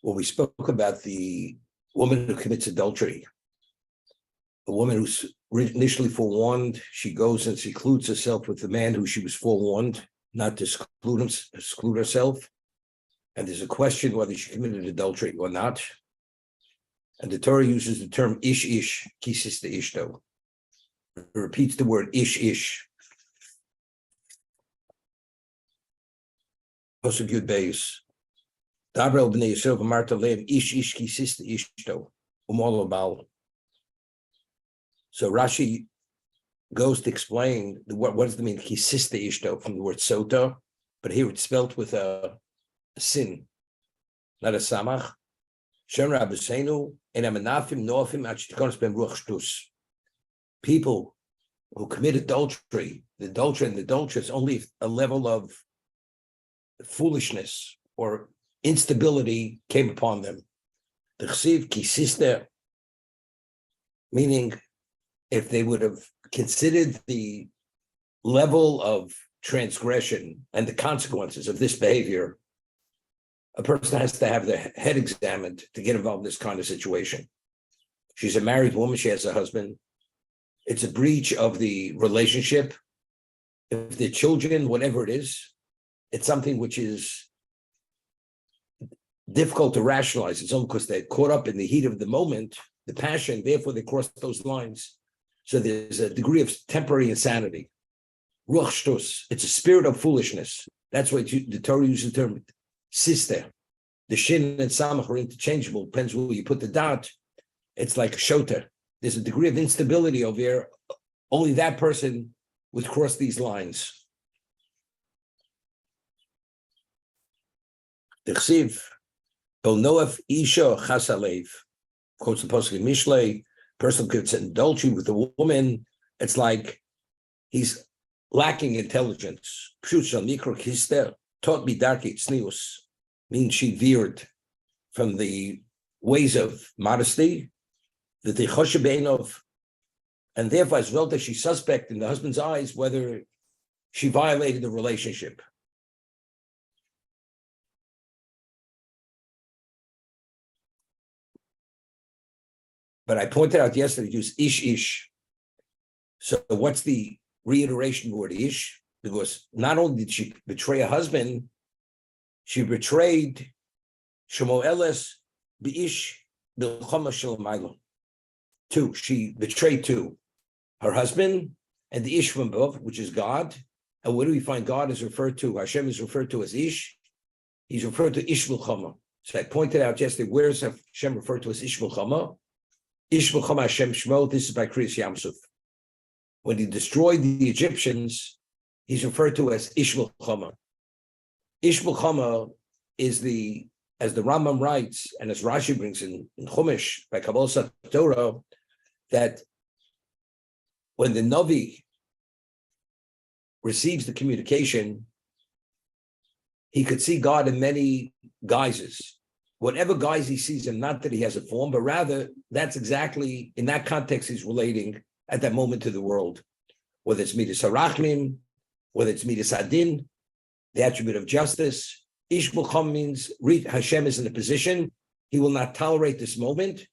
Well, we spoke about the woman who commits adultery, a woman who's initially forewarned. She goes and secludes herself with the man who she was forewarned not to exclude herself. And there's a question whether she committed adultery or not. And the Torah uses the term ish, kisista ishto. It repeats the word ish. Pasuk Yud Beis. Dabrel b'nei Yisrael v'marta lehem ish kisista ishto. Umol abal. So Rashi goes to explain what does it mean kisista ishto from the word sotah, but here it's spelt with a sin, not a samach. Shem Rabbeinu and amenafim noafim achitikonos ben ruach shtus. People who commit adultery, the adulterer and the adulteress, only a level of foolishness or instability came upon them. The chsiv kisista, meaning if they would have considered the level of transgression and the consequences of this behavior, a person has to have their head examined to get involved in this kind of situation. She's a married woman, she has a husband. It's a breach of the relationship. If the children, whatever it is, it's something which is difficult to rationalize. It's only because they're caught up in the heat of the moment, the passion, therefore they cross those lines. So there's a degree of temporary insanity. Ruach shtus, it's a spirit of foolishness. That's why the Torah uses the term sister. The shin and samach are interchangeable, depends where you put the dot. It's like shota. There's a degree of instability over here. Only that person would cross these lines. The chsiv, Bel Noaf Isha Chasalev, quotes the Pasuk in Mishlei, person commits adultery with a woman, it's like he's lacking intelligence. Pshut mikro kister taught me darki tznius, means she veered from the ways of modesty, the tichoshe beinov, and therefore as well that she's suspect in the husband's eyes whether she violated the relationship. But I pointed out yesterday, use ish. So what's the reiteration word ish? Because not only did she betray a husband, she betrayed Shemo Eles B'ish B'Chama Shel. Two, she betrayed two, her husband and the ish from above, which is God. And where do we find God is referred to? Hashem is referred to as ish. He's referred to ish B'Chama. So I pointed out yesterday, where is Hashem referred to as ish B'Chama? Ish B'Chama Hashem Shmo, this is by Kriyas Yamsuf. When he destroyed the Egyptians, he's referred to as Ish B'Chama. Ish B'Chama is as the Rambam writes, and as Rashi brings in Chumash by Kabbalah Torah, that when the Navi receives the communication, he could see God in many guises. Whatever guise he sees him, not that he has a form, but rather that's exactly, in that context, he's relating at that moment to the world. Whether it's Midas Harachmim, whether it's Midas Adin, the attribute of justice. Ish B'Cham means Hashem is in a position, he will not tolerate this moment,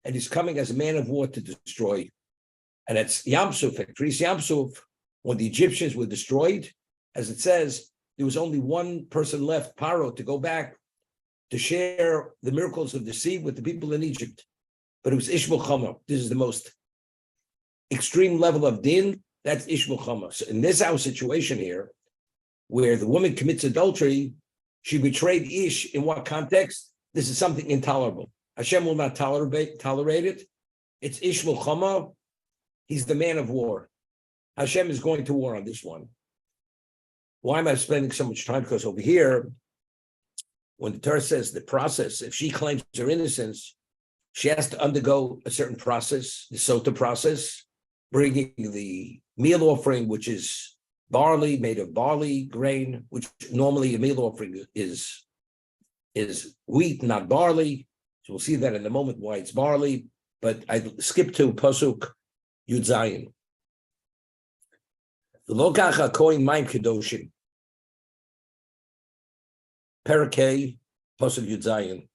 and he's coming as a man of war to destroy. And that's Yamsuf, at Kriyas Yamsuf, when the Egyptians were destroyed, as it says, there was only one person left, Paro, to go back to share the miracles of the sea with the people in Egypt. But it was Ish B'Chama. This is the most extreme level of din, that's Ish B'Chama. So in this our situation here, where the woman commits adultery, she betrayed Ish, in what context? This is something intolerable. Hashem will not tolerate it. It's Ish B'Chama. He's the man of war. Hashem is going to war on this one. Why am I spending so much time? Because over here, when the Torah says the process, if she claims her innocence, she has to undergo a certain process, the Sotah process, bringing the meal offering, which is barley, made of barley grain, which normally a meal offering is wheat, not barley. So we'll see that in a moment why it's barley. But I skip to Pasuk Yud Zayin. Lokach HaKohen Mayim Kedoshim. Perakei, Pasuk Yud Zayin.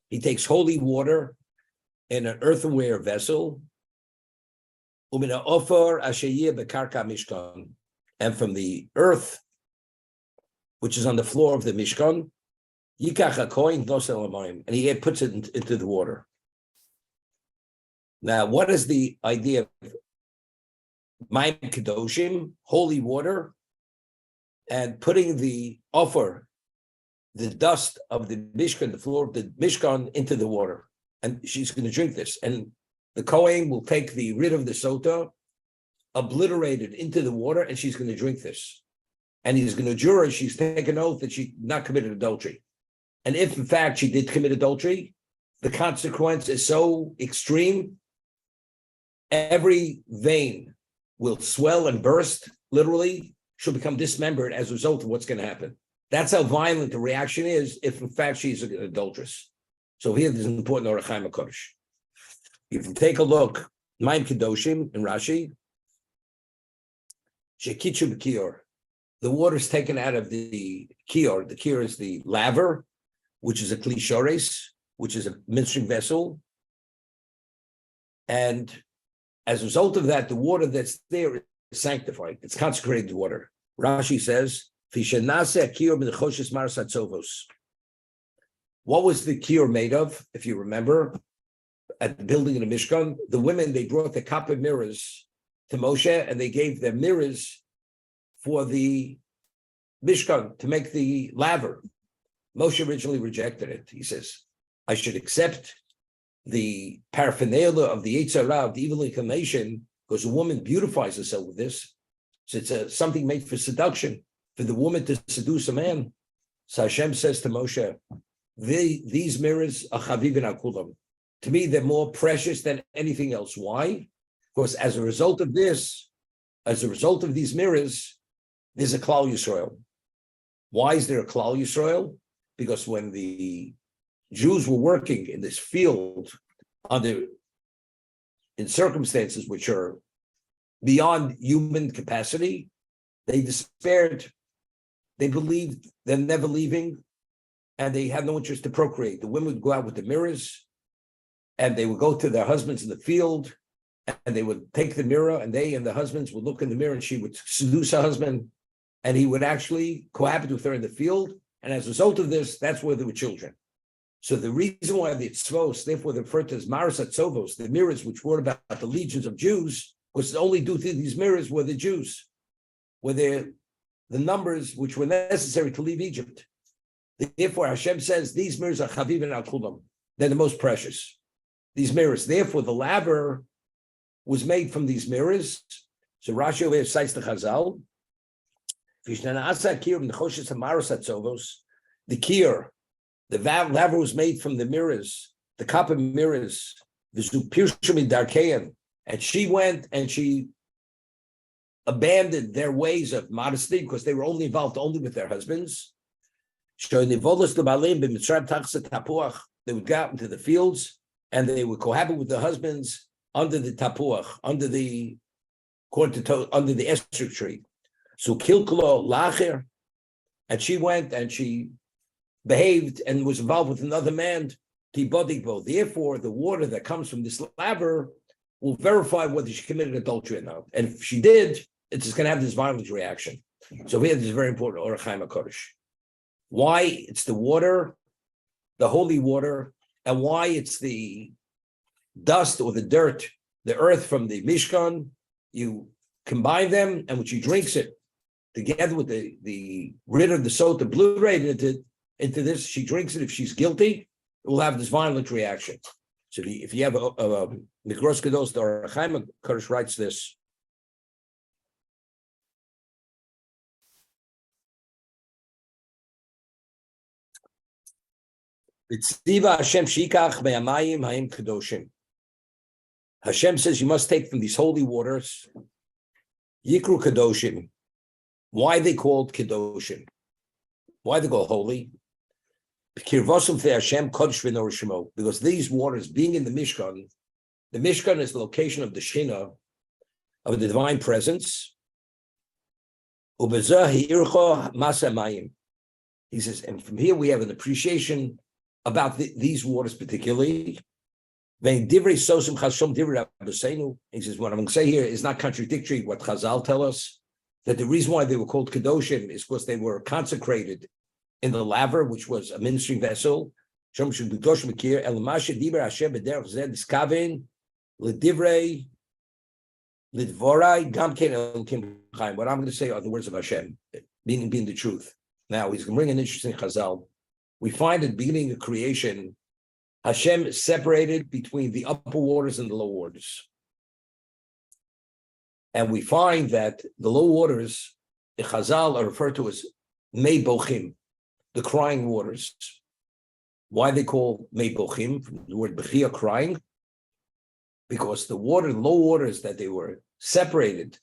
He takes holy water in an earthenware vessel, and from the earth, which is on the floor of the Mishkan, and he puts it into the water. Now, what is the idea of Mayim Kedoshim, holy water, and putting the offer, the dust of the Mishkan, the floor of the Mishkan, into the water? And she's going to drink this. And the Kohen will take the rid of the Sotah, obliterate it into the water, and she's going to drink this. And he's going to jure her, she's taken an oath that she not committed adultery. And if, in fact, she did commit adultery, the consequence is so extreme, every vein will swell and burst, literally. She'll become dismembered as a result of what's going to happen. That's how violent the reaction is if, in fact, she's an adulteress. So here, there's an important Orach Chaim HaKodesh. If you take a look, Mayim Kedoshim in Rashi, Shekichu B'Kior, the water is taken out of the Kior. The Kior is the laver, which is a Kli Shores, which is a ministering vessel. And as a result of that, the water that's there is sanctified. It's consecrated water. Rashi says, what was the kior made of? If you remember, at the building of the Mishkan, the women, they brought the copper mirrors to Moshe, and they gave them mirrors for the Mishkan to make the laver. Moshe originally rejected it. He says, I should accept the paraphernalia of the Yetzer Hara, of the evil inclination, because a woman beautifies herself with this. So it's something made for seduction, for the woman to seduce a man. So Hashem says to Moshe, these mirrors are chavivin al kulam. To me, they're more precious than anything else. Why? Because as a result of this, as a result of these mirrors, there's a Klal Yisrael. Why is there a Klal Yisrael? Because when the Jews were working in this field in circumstances which are beyond human capacity, they despaired. They believed they're never leaving, and they had no interest to procreate. The women would go out with the mirrors, and they would go to their husbands in the field, and they would take the mirror, and they and the husbands would look in the mirror, and she would seduce her husband, and he would actually cohabit with her in the field. And as a result of this, that's where there were children. So the reason why the tzvos, therefore they're referred to as maros hatzovos, the mirrors which were about the legions of Jews, was only due to these mirrors were the Jews, were the numbers which were necessary to leave Egypt. Therefore, Hashem says these mirrors are chavivin al kulam. They're the most precious. These mirrors. Therefore, the laver was made from these mirrors. So Rashi over here cites the Chazal. The kier, the laver was made from the mirrors, the copper mirrors, and she went and she abandoned their ways of modesty because they were only involved only with their husbands. They would go out into the fields and they would cohabit with their husbands under the tapuach, under the ester tree. So kilklo lacher, and she went and she behaved and was involved with another man. Therefore, the water that comes from this laver will verify whether she committed adultery or not. And if she did, it's just going to have this violent reaction. So here, this is very important. Orach Chaim HaKodesh. Why it's the water, the holy water, and why it's the dust or the dirt, the earth from the Mishkan. You combine them, and when she drinks it together with the rid of the salt, obliterated into this, she drinks it. If she's guilty, it will have this violent reaction. So if you have a Mikros Kados, the Orach Chaim HaKodesh writes this. Hashem says you must take from these holy waters. Yikru Kadoshim. Why are they called Kadoshim? Why are they called holy? Because these waters, being in the Mishkan is the location of the Shekhinah, of the divine presence. He says, and from here we have an appreciation about these waters particularly. He says, what I'm going to say here is not contradictory what Chazal tell us, that the reason why they were called Kedoshim is because they were consecrated in the laver, which was a ministry vessel. What I'm going to say are the words of Hashem, being the truth. Now, he's going to bring an interesting Chazal. We find at the beginning of creation, Hashem separated between the upper waters and the lower waters. And we find that the low waters, in Chazal, are referred to as Mei Bochim, the crying waters. Why they call Mei Bochim, from the word Bechia, crying? Because the low waters that they were separated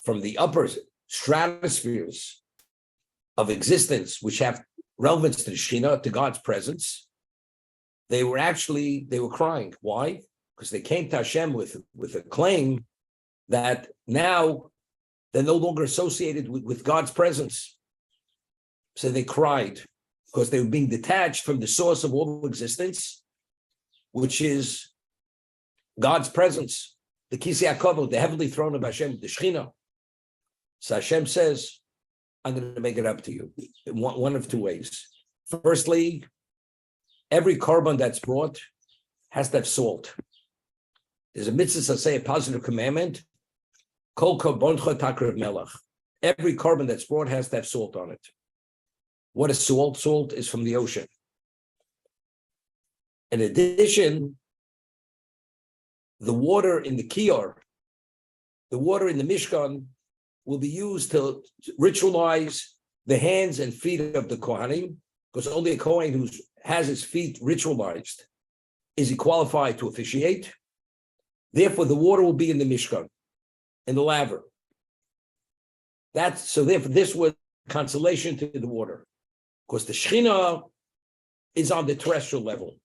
from the upper stratospheres of existence, which have relevance to the Shekhinah, to God's presence, they were crying. Why? Because they came to Hashem with a claim that now they're no longer associated with God's presence. So they cried because they were being detached from the source of all existence, which is God's presence, the Kisei HaKavod, the heavenly throne of Hashem, the Shekhinah. So Hashem says, I'm going to make it up to you in one of two ways. Firstly, every korban that's brought has to have salt. There's a mitzvah, say a positive commandment, kol korboncha takrav melach. Every korban that's brought has to have salt on it. What is salt? Salt is from the ocean. In addition, the water in the Kiyar, the water in the Mishkan, will be used to ritualize the hands and feet of the Kohanim, because only a Kohen who has his feet ritualized is he qualified to officiate. Therefore, the water will be in the Mishkan, in the laver. Therefore, this was consolation to the water, because the Shekhinah is on the terrestrial level.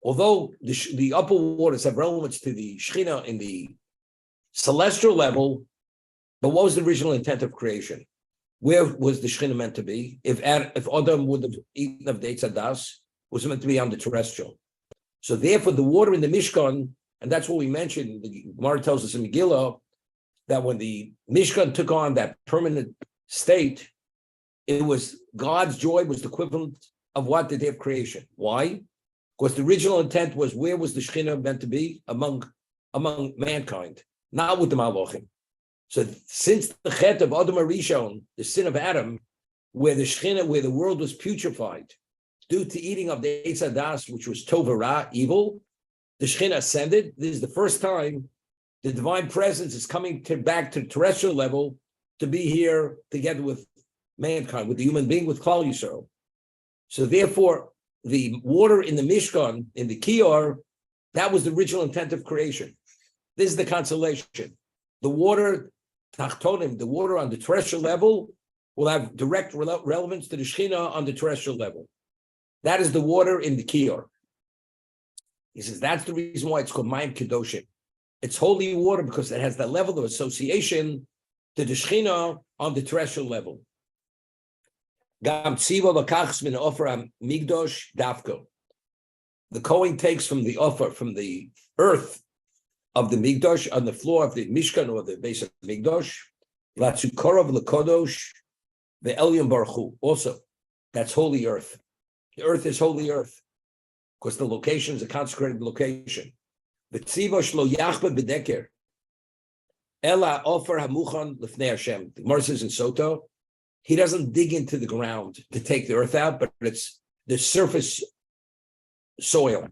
Although the upper waters have relevance to the Shekhinah in the celestial level, but what was the original intent of creation? Where was the Shekhinah meant to be? If Adam would have eaten of the Eitz Hadas, was meant to be on the terrestrial. So therefore, the water in the Mishkan, and that's what we mentioned, the Gemara tells us in Megillah, that when the Mishkan took on that permanent state, it was God's joy was the equivalent of what the day of creation. Why? Because the original intent was, where was the Shekhinah meant to be? Among mankind, not with the Malachim. So since the Chet of Adam Arishon, the sin of Adam, where the Shekhinah, where the world was putrefied due to eating of the Eitz Hadas, which was Tov Ra, evil, the Shekhinah ascended. This is the first time the divine presence is coming back to the terrestrial level to be here together with mankind, with the human being, with Klal Yisrael. So therefore, the water in the Mishkan, in the Kiyar, that was the original intent of creation. This is the consolation. The water, Tachtonim, the water on the terrestrial level, will have direct relevance to the Shekhinah on the terrestrial level. That is the water in the Kiyar. He says that's the reason why it's called Mayim Kedoshim. It's holy water because it has that level of association to the Shekhinah on the terrestrial level. Gam tziva l'kachs min offer migdosh dafko. The Kohen takes from the offer, from the earth of the migdosh, on the floor of the Mishkan or the base of the migdosh, latzukorov l'kodosh, the Elyon Baruch Hu. Also, that's holy earth. The earth is holy earth because the location is a consecrated location. The tziva shlo yachba b'deker ela offer hamuchan l'fnei Hashem. The Gemara says in Sotah, he doesn't dig into the ground to take the earth out, but it's the surface soil,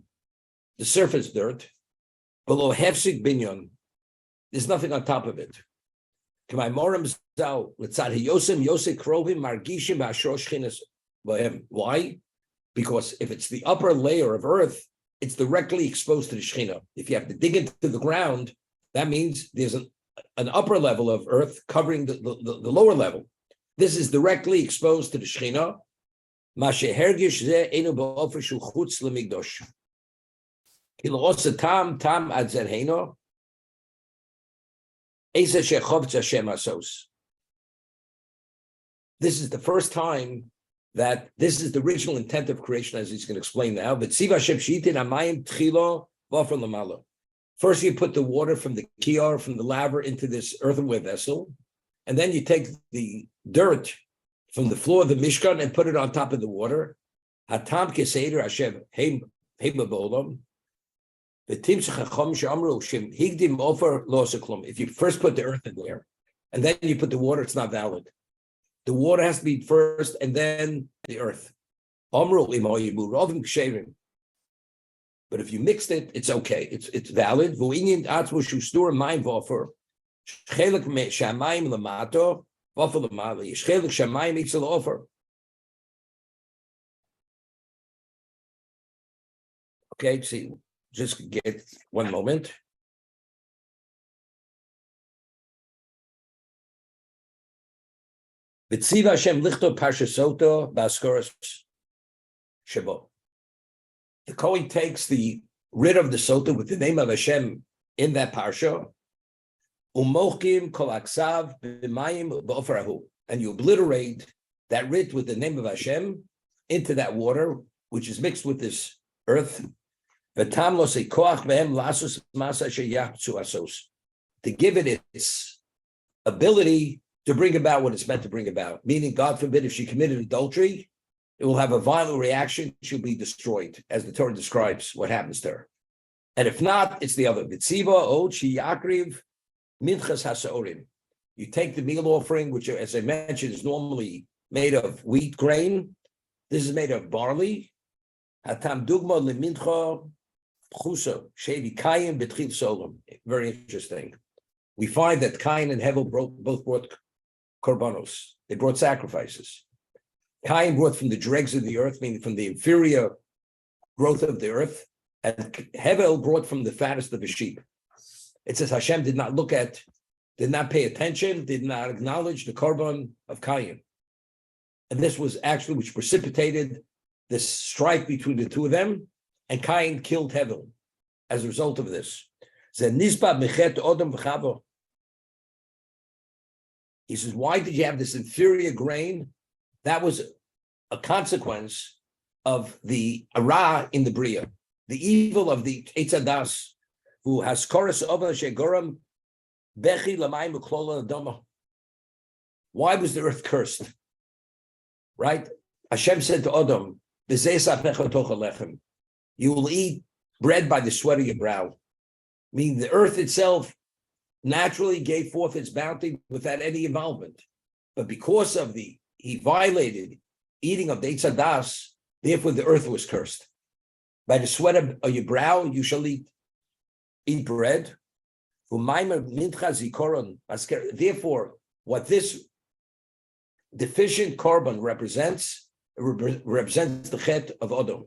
the surface dirt. Below hefsik binyon, there's nothing on top of it. Why? Because if it's the upper layer of earth, it's directly exposed to the Shekhinah. If you have to dig into the ground, that means there's an upper level of earth covering the lower level. This is directly exposed to the Shekhinah. This is the first time that this is the original intent of creation, as he's going to explain now. But first, you put the water from the kiyar, from the laver, into this earthenware vessel, and then you take the dirt from the floor of the Mishkan and put it on top of the water. Hatam keseder Hashem heim ba'olam. If you first put the earth in there, and then you put the water, it's not valid. The water has to be first, and then the earth. But if you mixed it, it's okay. It's valid. Okay, see, just get 1 moment. V'tziva Hashem lichto parsha Sotah b'askaras shebo. The Kohen takes the writ of the Sotah with the name of Hashem in that parsha, umochim kol aksav b'mayim b'ofrahu, and you obliterate that writ with the name of Hashem into that water, which is mixed with this earth. To give it its ability to bring about what it's meant to bring about. Meaning, God forbid, if she committed adultery, it will have a violent reaction. She'll be destroyed, as the Torah describes what happens to her. And if not, it's the other. You take the meal offering, which, as I mentioned, is normally made of wheat grain. This is made of barley. Very interesting. We find that Cain and Hevel both brought korbanos. They brought sacrifices. Cain brought from the dregs of the earth, meaning from the inferior growth of the earth, and Hevel brought from the fattest of the sheep. It says Hashem did not pay attention, did not acknowledge the korban of Cain. And this was actually which precipitated this strife between the two of them, and Cain killed Hevel as a result of this. He says, why did you have this inferior grain? That was a consequence of the Ara in the Bria, the evil of the Eitzadas, who has chorus over Shegoram Bechi Lamayim Uklola Adama. Why was the earth cursed? Right? Hashem said to Adam, you will eat bread by the sweat of your brow. Meaning the earth itself naturally gave forth its bounty without any involvement. But because of he violated eating of the Eitz Hadas, therefore the earth was cursed. By the sweat of your brow, you shall eat bread. Therefore, what this deficient korban represents the chet of Adam.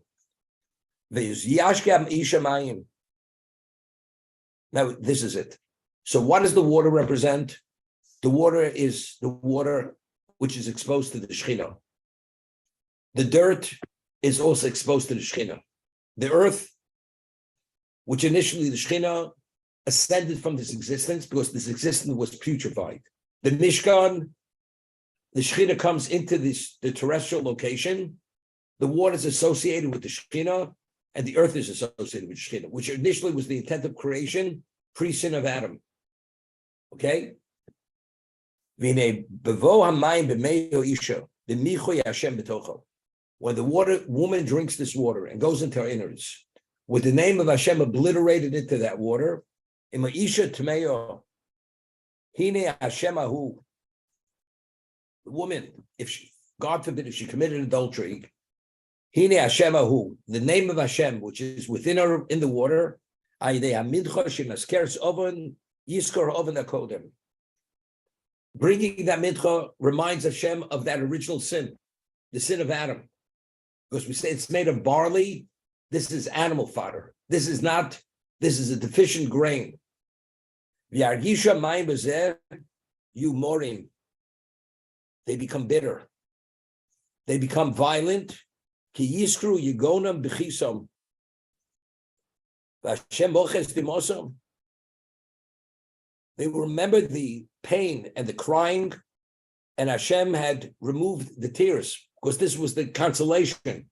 Now, this is it. So what does the water represent? The water is the water which is exposed to the Shekhinah. The dirt is also exposed to the Shekhinah. The earth, which initially the Shekhinah ascended from this existence because this existence was putrefied. The Mishkan, the Shekhinah comes into the terrestrial location. The water is associated with the Shekhinah, and the earth is associated with Shekhinah, which initially was the intent of creation, pre-sin of Adam. Okay? When the woman drinks this water and goes into her innards, with the name of Hashem obliterated into that water, the woman, God forbid, if she committed adultery, Hine Hashemahu, the name of Hashem, which is within her in the water, bringing that mincha reminds Hashem of that original sin, the sin of Adam. Because we say it's made of barley, this is animal fodder. This is a deficient grain. You morim. They become bitter. They become violent. Ki yiskru yigonam b'chisam. V'Hashem boches dimosam. They remembered the pain and the crying, and Hashem had removed the tears because this was the consolation.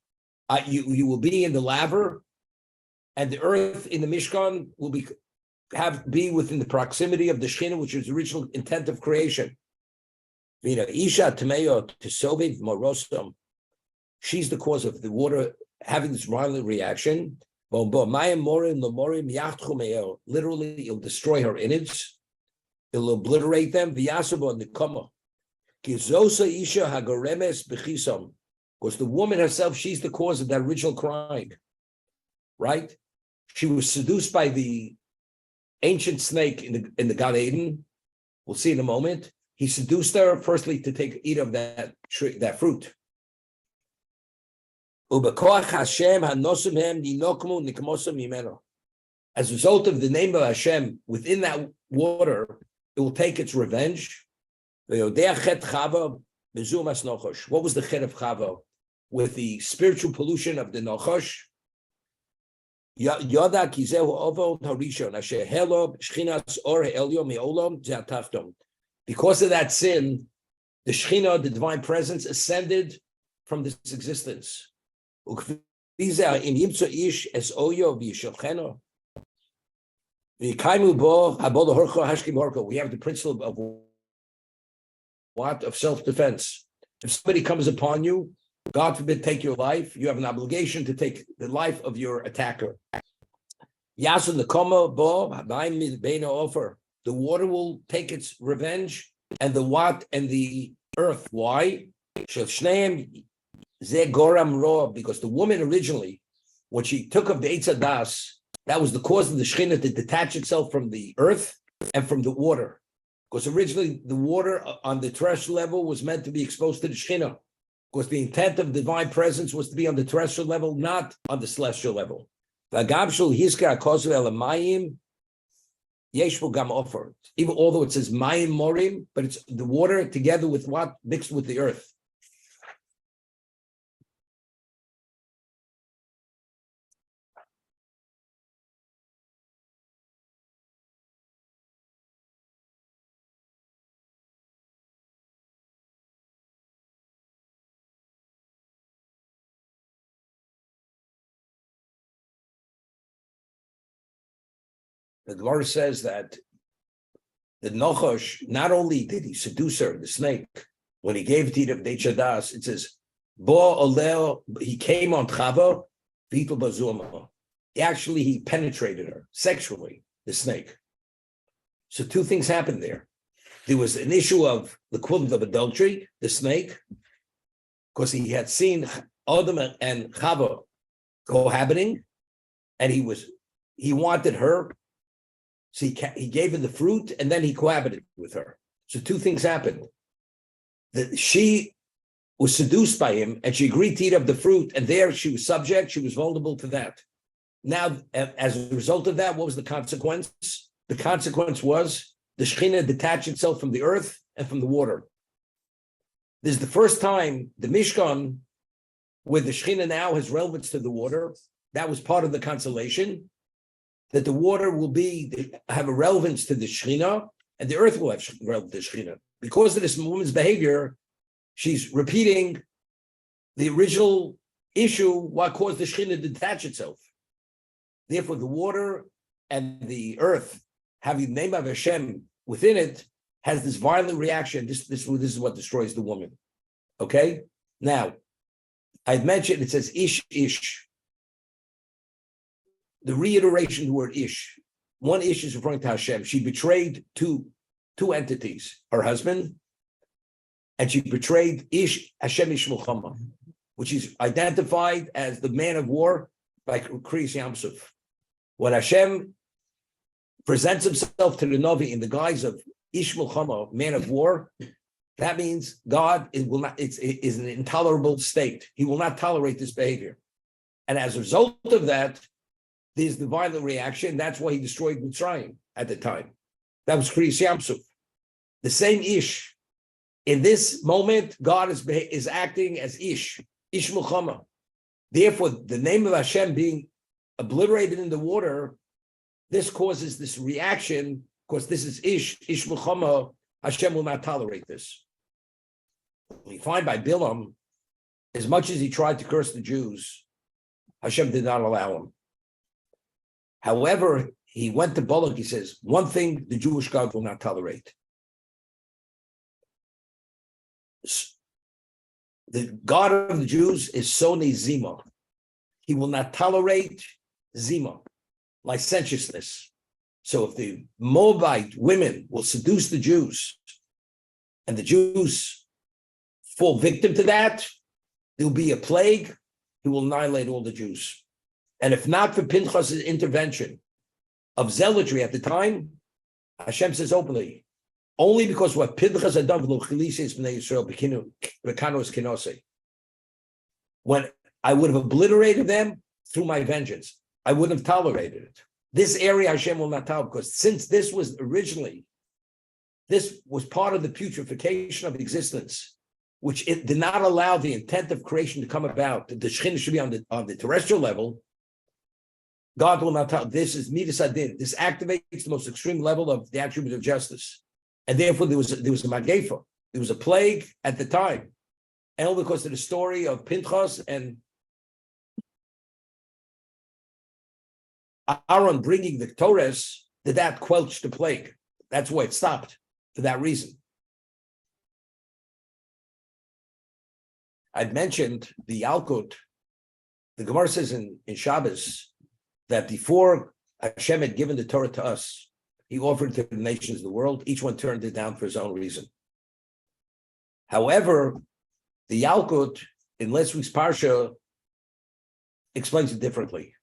You will be in the laver, and the earth in the Mishkan will be within the proximity of the Shekhinah, which is the original intent of creation. Isha Tameyo Tesoviv Morosum. She's the cause of the water having this violent reaction. Literally, it'll destroy her innards. It'll obliterate them. Because the woman herself, she's the cause of that original crying. Right? She was seduced by the ancient snake in the Gan Eden. We'll see in a moment. He seduced her, firstly, to eat of that fruit. As a result of the name of Hashem within that water, it will take its revenge. What was the chet of Chava? With the spiritual pollution of the Nochosh. Because of that sin, the Shekhinah, the divine presence, ascended from this existence. We have the principle of what? Of self-defense. If somebody comes upon you, God forbid, take your life, you have an obligation to take the life of your attacker. The water will take its revenge, and the what and the earth. Why? Because the woman originally, when she took of the Eitz Hadas, that was the cause of the Shekhinah to detach itself from the earth and from the water. Because originally the water on the terrestrial level was meant to be exposed to the Shekhinah. Because the intent of divine presence was to be on the terrestrial level, not on the celestial level. Even although it says Mayim Morim, but it's the water together with what? Mixed with the earth. The Gemara says that the Nochosh, not only did he seduce her, the snake, when he gave it of Eitz Hadas, it says, he came on Chava, Vital Bazuma. Actually, he penetrated her sexually, the snake. So two things happened there. There was an issue of the equivalent of adultery, the snake, because he had seen Adam and Chava cohabiting, and he wanted her. So he gave her the fruit, and then he cohabited with her. So two things happened. That she was seduced by him, and she agreed to eat of the fruit, and there she was subject, she was vulnerable to that. Now, as a result of that, what was the consequence? The consequence was the Shekhinah detached itself from the earth and from the water. This is the first time the Mishkan, where the Shekhinah now has relevance to the water, that was part of the consolation, that the water will have a relevance to the Shekhinah, and the earth will have relevance to the Shekhinah. Because of this woman's behavior, she's repeating the original issue, what caused the Shekhinah to detach itself. Therefore, the water and the earth, having the name of Hashem within it, has this violent reaction. This is what destroys the woman. Okay? Now, I've mentioned, it says ish, ish. The reiteration of the word ish. One ish is referring to Hashem. She betrayed two entities, her husband, and she betrayed Ish Hashem Ish Mulchama, which is identified as the man of war by Kriyas Yamsuf. When Hashem presents himself to the Navi in the guise of Ish Mulchama, man of war, that means God is an intolerable state. He will not tolerate this behavior. And as a result of that, there's the violent reaction. That's why he destroyed Mitzrayim at the time. That was Kriyas Yamsuf. The same Ish. In this moment, God is acting as Ish Mulchama. Therefore, the name of Hashem being obliterated in the water, this causes this reaction, because this is Ish Mulchama. Hashem will not tolerate this. We find by Bilam as much as he tried to curse the Jews, Hashem did not allow him. However, he went to Balak, he says, one thing the Jewish God will not tolerate. The God of the Jews is Soni Zima. He will not tolerate Zima, licentiousness. So if the Moabite women will seduce the Jews and the Jews fall victim to that, there will be a plague. He will annihilate all the Jews. And if not for Pinchas' intervention of zealotry at the time, Hashem says openly, only because what Pinchas had done when I would have obliterated them through my vengeance, I wouldn't have tolerated it. This area Hashem will not tolerate, because since this was part of the putrefaction of existence, which it did not allow the intent of creation to come about. The Shekhinah should be on the terrestrial level. God will not tolerate. This is Midas Adin. This activates the most extreme level of the attribute of justice. And therefore there was a Magefa. There was a plague at the time. And all because of the story of Pinchas and Aaron bringing the Torahs, that quelched the plague. That's why it stopped, for that reason. I'd mentioned the Yalkut. The Gemara says in Shabbos that before Hashem had given the Torah to us, he offered it to the nations of the world. Each one turned it down for his own reason. However, the Yalkut in last week's Parsha explains it differently.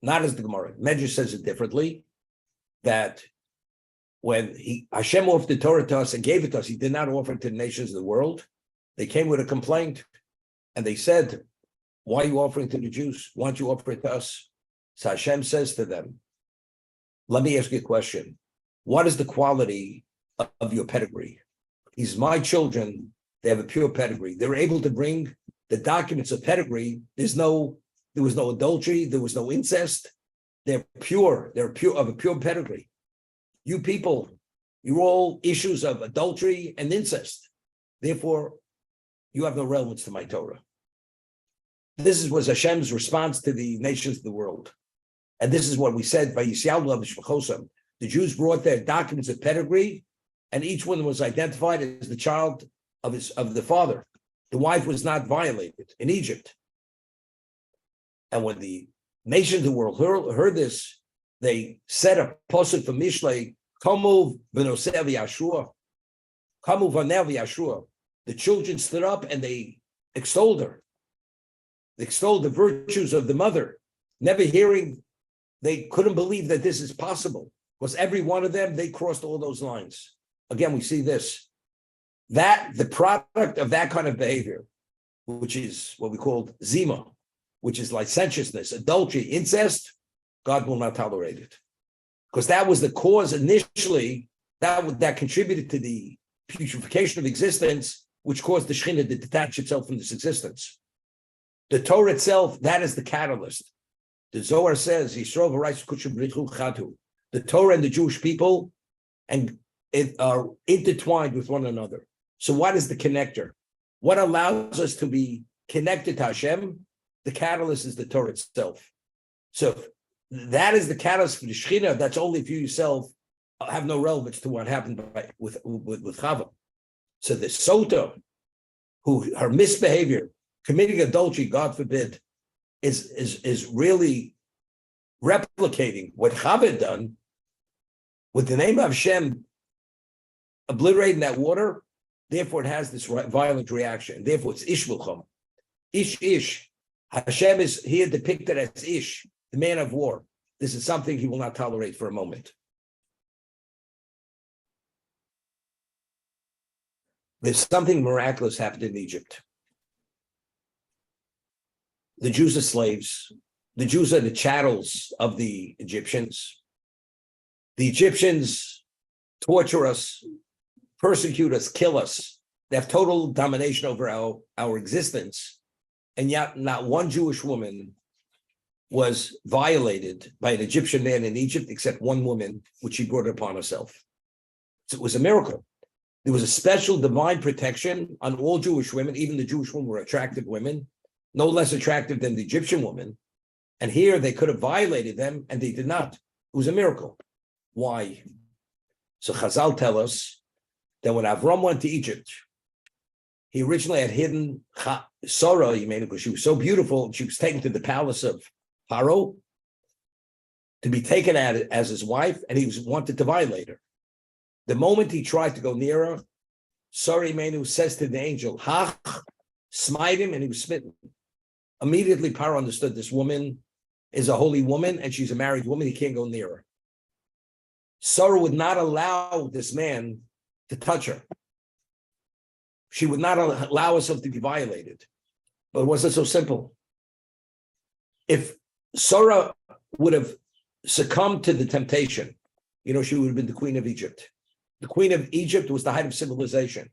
Not as the Gemara. Medrash says it differently, that when Hashem offered the Torah to us and gave it to us, he did not offer it to the nations of the world. They came with a complaint. And they said, why are you offering to the Jews? Why don't you offer it to us? So Hashem says to them, let me ask you a question. What is the quality of your pedigree? These my children, they have a pure pedigree. They're able to bring the documents of pedigree. There was no adultery. There was no incest. They're pure. They're pure of a pure pedigree. You people, you're all issues of adultery and incest. Therefore, you have no relevance to my Torah. This was Hashem's response to the nations of the world. And this is what we said by Yisrael. The Jews brought their documents of pedigree, and each one was identified as the child of the father. The wife was not violated in Egypt. And when the nations of the world heard this, they said a posuk from Mishlei, Kamu v'noseh v'yashua. Kamu v'ner v'yashua. The children stood up and they extolled her. They extolled the virtues of the mother, never hearing, they couldn't believe that this is possible. Because every one of them, they crossed all those lines. Again, we see this. That the product of that kind of behavior, which is what we call zima, which is licentiousness, adultery, incest, God will not tolerate it. Because that was the cause initially, that contributed to the putrefaction of existence, which caused the Shekhinah to detach itself from this existence. The Torah itself, that is the catalyst. The Zohar says, the Torah and the Jewish people and it are intertwined with one another. So what is the connector? What allows us to be connected to Hashem? The catalyst is the Torah itself. So if that is the catalyst for the Shekhinah, that's only if you yourself have no relevance to what happened with Chava. So the Sotah, who her misbehavior, committing adultery, God forbid, is really replicating what Chava had done with the name of Hashem obliterating that water. Therefore, it has this violent reaction. Therefore, it's Ish Vilcham. Ish. Hashem is here depicted as Ish, the man of war. This is something he will not tolerate for a moment. There's something miraculous happened in Egypt. The Jews are slaves. The Jews are the chattels of the Egyptians. The Egyptians torture us, persecute us, kill us. They have total domination over our existence. And yet not one Jewish woman was violated by an Egyptian man in Egypt, except one woman, which she brought upon herself. So it was a miracle. There was a special divine protection on all Jewish women. Even the Jewish women were attractive women. no less attractive than the Egyptian woman. And here they could have violated them, and they did not. It was a miracle. Why? So Chazal tell us that when Avram went to Egypt, he originally had hidden Sotah, because she was so beautiful, she was taken to the palace of Pharaoh to be taken at it as his wife, and he wanted to violate her. The moment he tried to go near her, Sotah Imenu says to the angel, "Hach," smite him, and he was smitten. Immediately, Pharaoh understood this woman is a holy woman, and she's a married woman. He can't go near her. Sotah would not allow this man to touch her. She would not allow herself to be violated. But it wasn't so simple. If Sotah would have succumbed to the temptation, she would have been the queen of Egypt. The queen of Egypt was the height of civilization.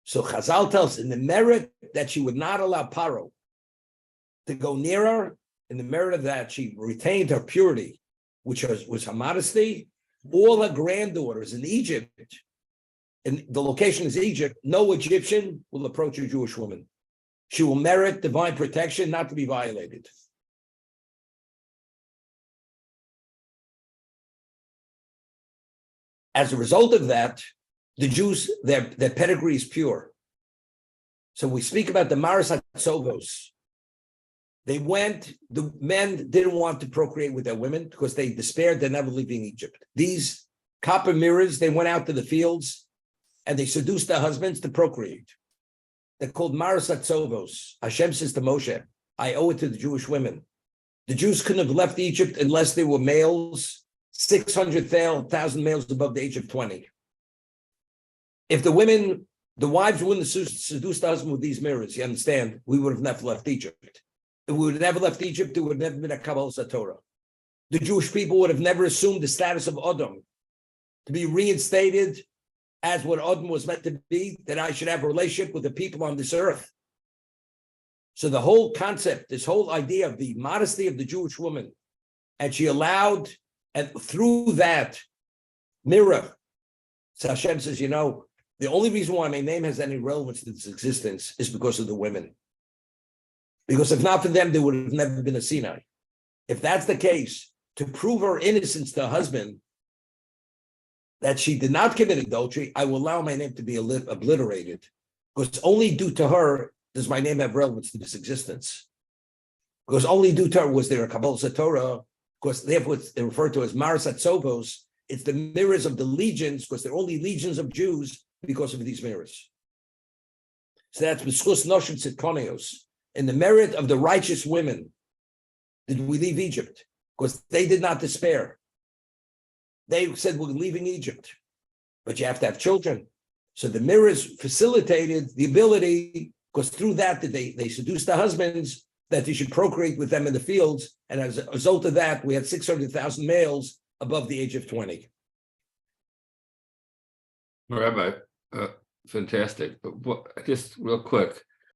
So Chazal tells us in the merit that she would not allow Paro to go near her, in the merit of that, she retained her purity, which was her modesty. All her granddaughters in Egypt, and the location is Egypt, no Egyptian will approach a Jewish woman. She will merit divine protection, not to be violated. As a result of that, the Jews, their pedigree is pure. So we speak about the Maris HaTzovos. The men didn't want to procreate with their women because they despaired they're never leaving Egypt. These copper mirrors, they went out to the fields and they seduced their husbands to procreate. They're called Maris HaTzovos. Hashem says to Moshe, I owe it to the Jewish women. The Jews couldn't have left Egypt unless they were males, 600,000 males above the age of 20. If the wives wouldn't have seduced the husband with these mirrors, you understand, we would have never left Egypt. If we would have never left Egypt, there would have never been a Kabbalah Torah. The Jewish people would have never assumed the status of Adam, to be reinstated as what Adam was meant to be, that I should have a relationship with the people on this earth. So the whole concept, this whole idea of the modesty of the Jewish woman, and she allowed, and through that mirror, so Hashem says, the only reason why my name has any relevance to its existence is because of the women. Because if not for them, there would have never been a Sinai. If that's the case, to prove her innocence to her husband, that she did not commit adultery, I will allow my name to be obliterated. Because only due to her does my name have relevance to this existence. Because only due to her was there a Kabbalah Torah, because therefore it's referred to as Maris HaTzovos. It's the mirrors of the legions, because they're only legions of Jews because of these mirrors. So that's B'schus Noshim Tzidkonios. In the merit of the righteous women, did we leave Egypt? Because they did not despair. They said, we're leaving Egypt, but you have to have children. So the mirrors facilitated the ability, because through that, they seduced the husbands, that they should procreate with them in the fields. And as a result of that, we had 600,000 males above the age of 20. Rabbi, fantastic. Just real quick,